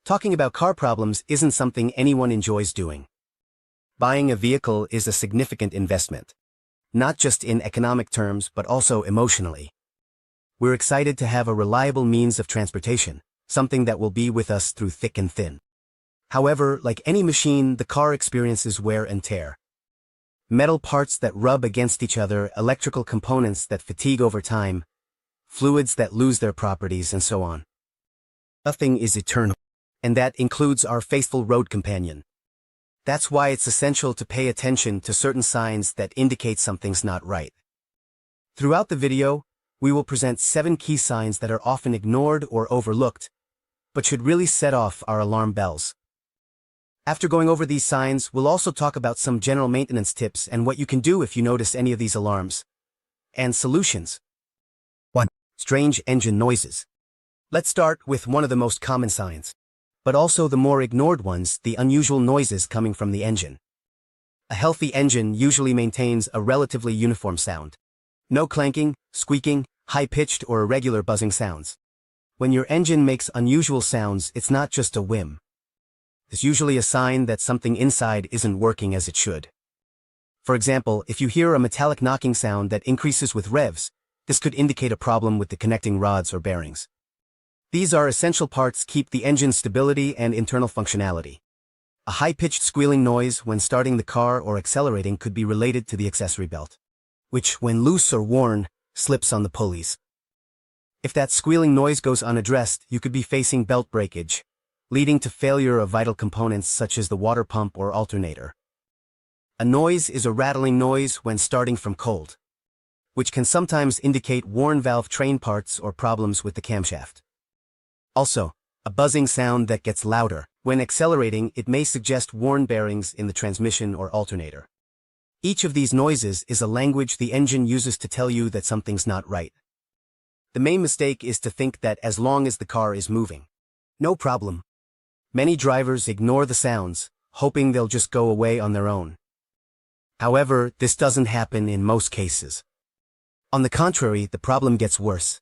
Talking about car problems isn't something anyone enjoys doing. Buying a vehicle is a significant investment, not just in economic terms but also emotionally. We're excited to have a reliable means of transportation, something that will be with us through thick and thin. However, like any machine, the car experiences wear and tear. Metal parts that rub against each other, electrical components that fatigue over time, fluids that lose their properties, and so on. Nothing is eternal, and that includes our faithful road companion. That's why it's essential to pay attention to certain signs that indicate something's not right. Throughout the video, we will present 7 key signs that are often ignored or overlooked, but should really set off our alarm bells. After going over these signs, we'll also talk about some general maintenance tips and what you can do if you notice any of these alarms. And solutions. 1. Strange engine noises. Let's start with one of the most common signs, but also the more ignored ones, the unusual noises coming from the engine. A healthy engine usually maintains a relatively uniform sound. No clanking, squeaking, high-pitched or irregular buzzing sounds. When your engine makes unusual sounds, it's not just a whim. It's usually a sign that something inside isn't working as it should. For example, if you hear a metallic knocking sound that increases with revs, this could indicate a problem with the connecting rods or bearings. These are essential parts keep the engine's stability and internal functionality. A high-pitched squealing noise when starting the car or accelerating could be related to the accessory belt, which, when loose or worn, slips on the pulleys. If that squealing noise goes unaddressed, you could be facing belt breakage, leading to failure of vital components such as the water pump or alternator. A noise is a rattling noise when starting from cold, which can sometimes indicate worn valve train parts or problems with the camshaft. Also, a buzzing sound that gets louder. When accelerating, it may suggest worn bearings in the transmission or alternator. Each of these noises is a language the engine uses to tell you that something's not right. The main mistake is to think that as long as the car is moving, no problem. Many drivers ignore the sounds, hoping they'll just go away on their own. However, this doesn't happen in most cases. On the contrary, the problem gets worse.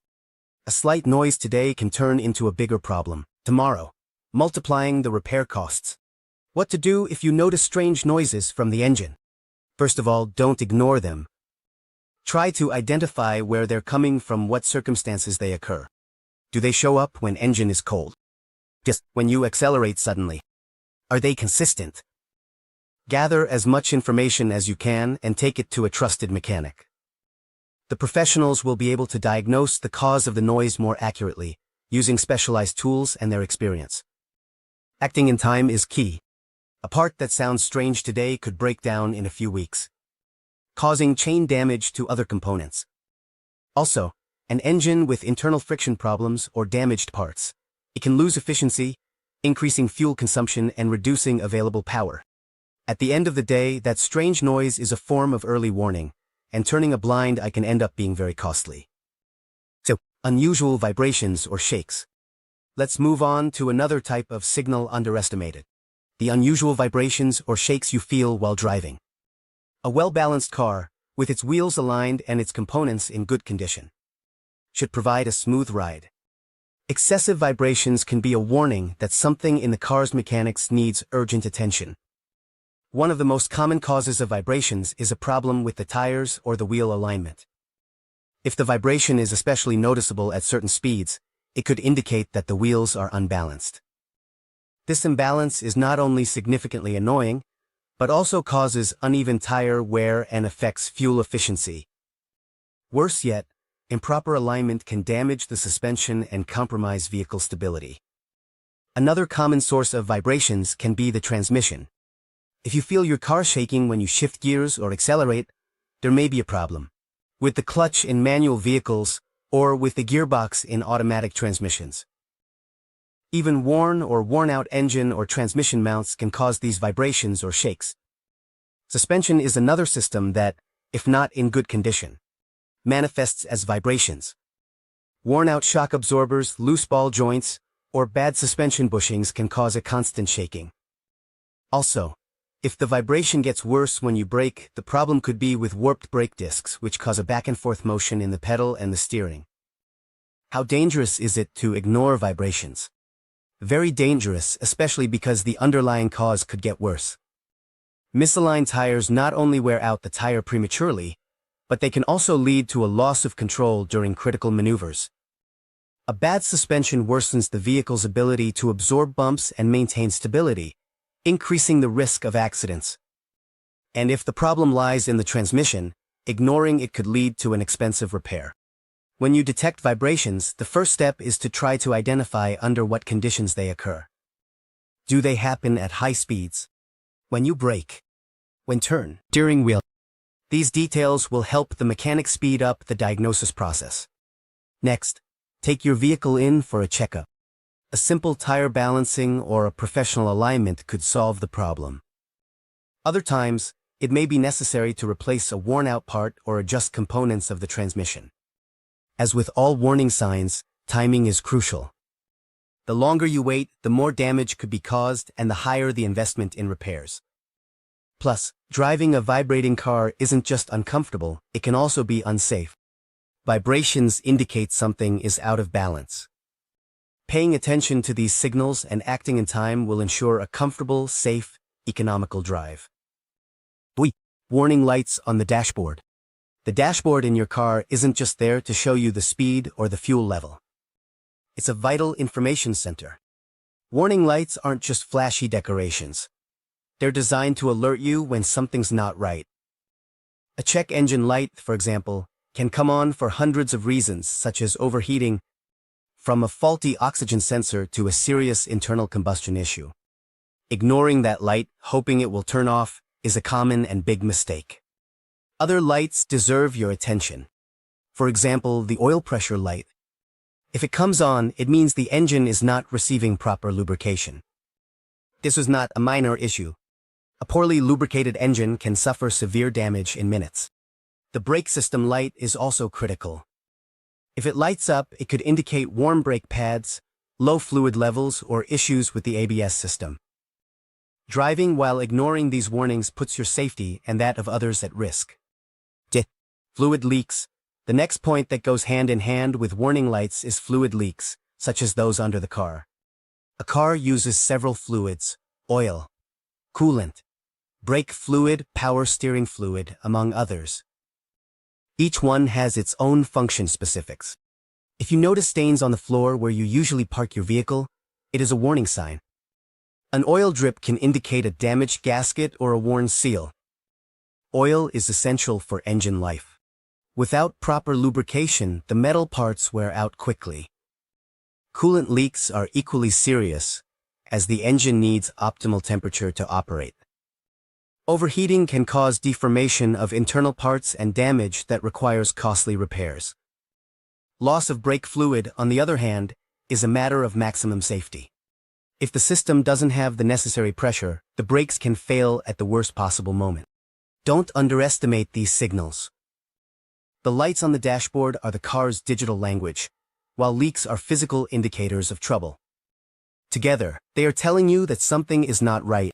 A slight noise today can turn into a bigger problem tomorrow, multiplying the repair costs. What to do if you notice strange noises from the engine? First of all, don't ignore them. Try to identify where they're coming from, what circumstances they occur. Do they show up when engine is cold? Just when you accelerate suddenly? Are they consistent? Gather as much information as you can and take it to a trusted mechanic. The professionals will be able to diagnose the cause of the noise more accurately, using specialized tools and their experience. Acting in time is key. A part that sounds strange today could break down in a few weeks, causing chain damage to other components. Also, an engine with internal friction problems or damaged parts, it can lose efficiency, increasing fuel consumption and reducing available power. At the end of the day, that strange noise is a form of early warning, and turning a blind eye can end up being very costly. So, unusual vibrations or shakes. Let's move on to another type of signal underestimated. The unusual vibrations or shakes you feel while driving. A well-balanced car, with its wheels aligned and its components in good condition, should provide a smooth ride. Excessive vibrations can be a warning that something in the car's mechanics needs urgent attention. One of the most common causes of vibrations is a problem with the tires or the wheel alignment. If the vibration is especially noticeable at certain speeds, it could indicate that the wheels are unbalanced. This imbalance is not only significantly annoying, but also causes uneven tire wear and affects fuel efficiency. Worse yet, improper alignment can damage the suspension and compromise vehicle stability. Another common source of vibrations can be the transmission. If you feel your car shaking when you shift gears or accelerate, there may be a problem with the clutch in manual vehicles or with the gearbox in automatic transmissions. Even worn or worn-out engine or transmission mounts can cause these vibrations or shakes. Suspension is another system that, if not in good condition, manifests as vibrations. Worn-out shock absorbers, loose ball joints, or bad suspension bushings can cause a constant shaking. Also, if the vibration gets worse when you brake, the problem could be with warped brake discs, which cause a back-and-forth motion in the pedal and the steering. How dangerous is it to ignore vibrations? Very dangerous, especially because the underlying cause could get worse. Misaligned tires not only wear out the tire prematurely, but they can also lead to a loss of control during critical maneuvers. A bad suspension worsens the vehicle's ability to absorb bumps and maintain stability, increasing the risk of accidents. And if the problem lies in the transmission, ignoring it could lead to an expensive repair. When you detect vibrations, the first step is to try to identify under what conditions they occur. Do they happen at high speeds? When you brake? When turn? Steering wheel? These details will help the mechanic speed up the diagnosis process. Next, take your vehicle in for a checkup. A simple tire balancing or a professional alignment could solve the problem. Other times, it may be necessary to replace a worn-out part or adjust components of the transmission. As with all warning signs, timing is crucial. The longer you wait, the more damage could be caused and the higher the investment in repairs. Plus, driving a vibrating car isn't just uncomfortable, it can also be unsafe. Vibrations indicate something is out of balance. Paying attention to these signals and acting in time will ensure a comfortable, safe, economical drive. Warning lights on the dashboard. The dashboard in your car isn't just there to show you the speed or the fuel level. It's a vital information center. Warning lights aren't just flashy decorations. They're designed to alert you when something's not right. A check engine light, for example, can come on for hundreds of reasons, such as overheating, from a faulty oxygen sensor to a serious internal combustion issue. Ignoring that light, hoping it will turn off, is a common and big mistake. Other lights deserve your attention. For example, the oil pressure light. If it comes on, it means the engine is not receiving proper lubrication. This is not a minor issue. A poorly lubricated engine can suffer severe damage in minutes. The brake system light is also critical. If it lights up, it could indicate warm brake pads, low fluid levels, or issues with the ABS system. Driving while ignoring these warnings puts your safety and that of others at risk. Fluid leaks. The next point that goes hand in hand with warning lights is fluid leaks, such as those under the car. A car uses several fluids: oil, coolant, brake fluid, power steering fluid, among others. Each one has its own function specifics. If you notice stains on the floor where you usually park your vehicle, it is a warning sign. An oil drip can indicate a damaged gasket or a worn seal. Oil is essential for engine life. Without proper lubrication, the metal parts wear out quickly. Coolant leaks are equally serious, as the engine needs optimal temperature to operate. Overheating can cause deformation of internal parts and damage that requires costly repairs. Loss of brake fluid, on the other hand, is a matter of maximum safety. If the system doesn't have the necessary pressure, the brakes can fail at the worst possible moment. Don't underestimate these signals. The lights on the dashboard are the car's digital language, while leaks are physical indicators of trouble. Together, they are telling you that something is not right.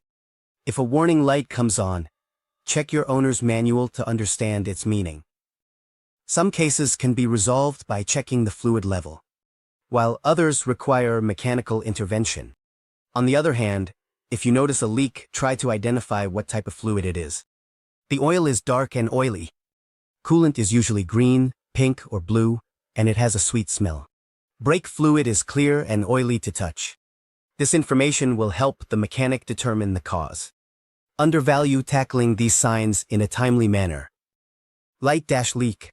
If a warning light comes on, check your owner's manual to understand its meaning. Some cases can be resolved by checking the fluid level, while others require mechanical intervention. On the other hand, if you notice a leak, try to identify what type of fluid it is. The oil is dark and oily. Coolant is usually green, pink, or blue, and it has a sweet smell. Brake fluid is clear and oily to touch. This information will help the mechanic determine the cause. Undervalue tackling these signs in a timely manner. Light-leak.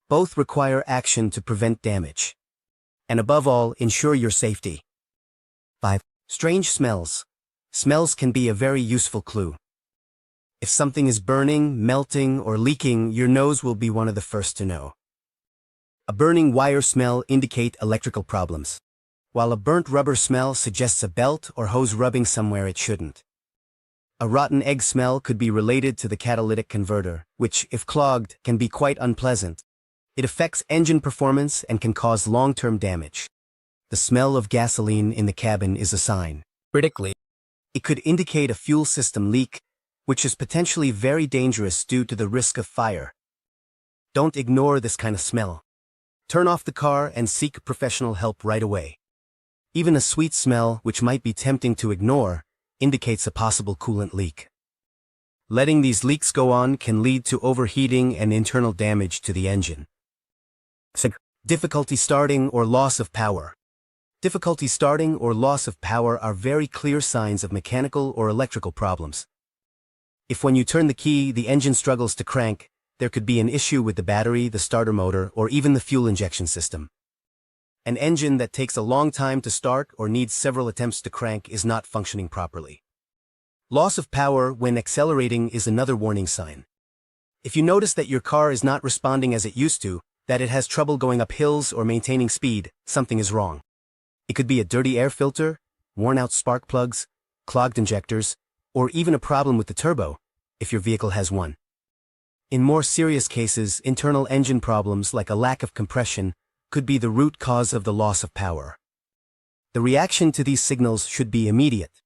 Both require action to prevent damage. And above all, ensure your safety. 5. Strange smells. Smells can be a very useful clue. If something is burning, melting, or leaking, your nose will be one of the first to know. A burning wire smell indicates electrical problems, while a burnt rubber smell suggests a belt or hose rubbing somewhere it shouldn't. A rotten egg smell could be related to the catalytic converter, which, if clogged, can be quite unpleasant. It affects engine performance and can cause long-term damage. The smell of gasoline in the cabin is a sign. Critically, it could indicate a fuel system leak, which is potentially very dangerous due to the risk of fire. Don't ignore this kind of smell. Turn off the car and seek professional help right away. Even a sweet smell, which might be tempting to ignore, indicates a possible coolant leak. Letting these leaks go on can lead to overheating and internal damage to the engine. Difficulty starting or loss of power. Difficulty starting or loss of power are very clear signs of mechanical or electrical problems. If when you turn the key, the engine struggles to crank, there could be an issue with the battery, the starter motor, or even the fuel injection system. An engine that takes a long time to start or needs several attempts to crank is not functioning properly. Loss of power when accelerating is another warning sign. If you notice that your car is not responding as it used to, that it has trouble going up hills or maintaining speed, something is wrong. It could be a dirty air filter, worn-out spark plugs, clogged injectors, or even a problem with the turbo, if your vehicle has one. In more serious cases, internal engine problems like a lack of compression could be the root cause of the loss of power. The reaction to these signals should be immediate.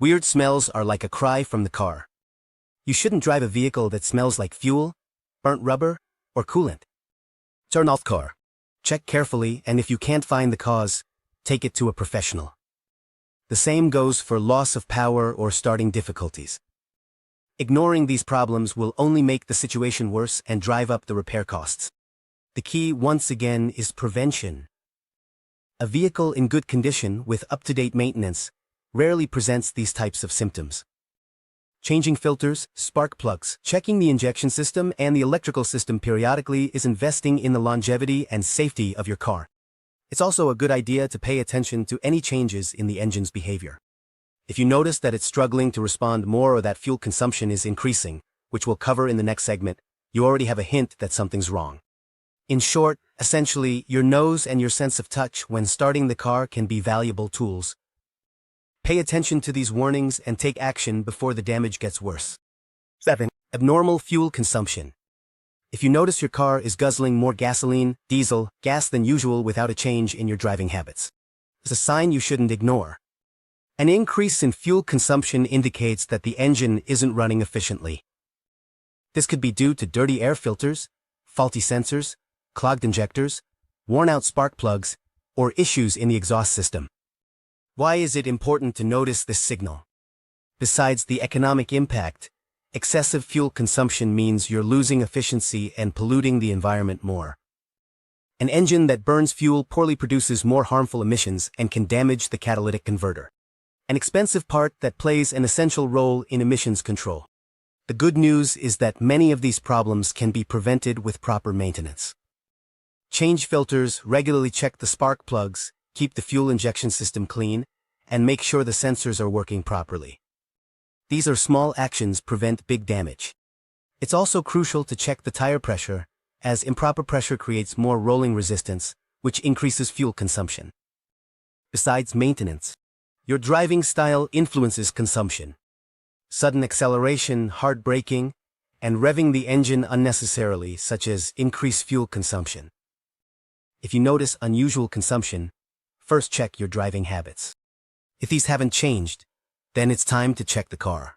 Weird smells are like a cry from the car. You shouldn't drive a vehicle that smells like fuel, burnt rubber, or coolant. Turn off car. Check carefully, and if you can't find the cause, take it to a professional. The same goes for loss of power or starting difficulties. Ignoring these problems will only make the situation worse and drive up the repair costs. The key, once again, is prevention. A vehicle in good condition with up-to-date maintenance rarely presents these types of symptoms. Changing filters, spark plugs, checking the injection system and the electrical system periodically is investing in the longevity and safety of your car. It's also a good idea to pay attention to any changes in the engine's behavior. If you notice that it's struggling to respond more or that fuel consumption is increasing, which we'll cover in the next segment, you already have a hint that something's wrong. In short, essentially, your nose and your sense of touch when starting the car can be valuable tools. Pay attention to these warnings and take action before the damage gets worse. 7. Abnormal fuel consumption. If you notice your car is guzzling more gasoline, diesel, gas than usual without a change in your driving habits, it's a sign you shouldn't ignore. An increase in fuel consumption indicates that the engine isn't running efficiently. This could be due to dirty air filters, faulty sensors, clogged injectors, worn-out spark plugs, or issues in the exhaust system. Why is it important to notice this signal? Besides the economic impact, excessive fuel consumption means you're losing efficiency and polluting the environment more. An engine that burns fuel poorly produces more harmful emissions and can damage the catalytic converter, an expensive part that plays an essential role in emissions control. The good news is that many of these problems can be prevented with proper maintenance. Change filters, regularly check the spark plugs, keep the fuel injection system clean, and make sure the sensors are working properly. These are small actions prevent big damage. It's also crucial to check the tire pressure, as improper pressure creates more rolling resistance, which increases fuel consumption. Besides maintenance, your driving style influences consumption. Sudden acceleration, hard braking, and revving the engine unnecessarily, such as increased fuel consumption. If you notice unusual consumption, first check your driving habits. If these haven't changed, then it's time to check the car.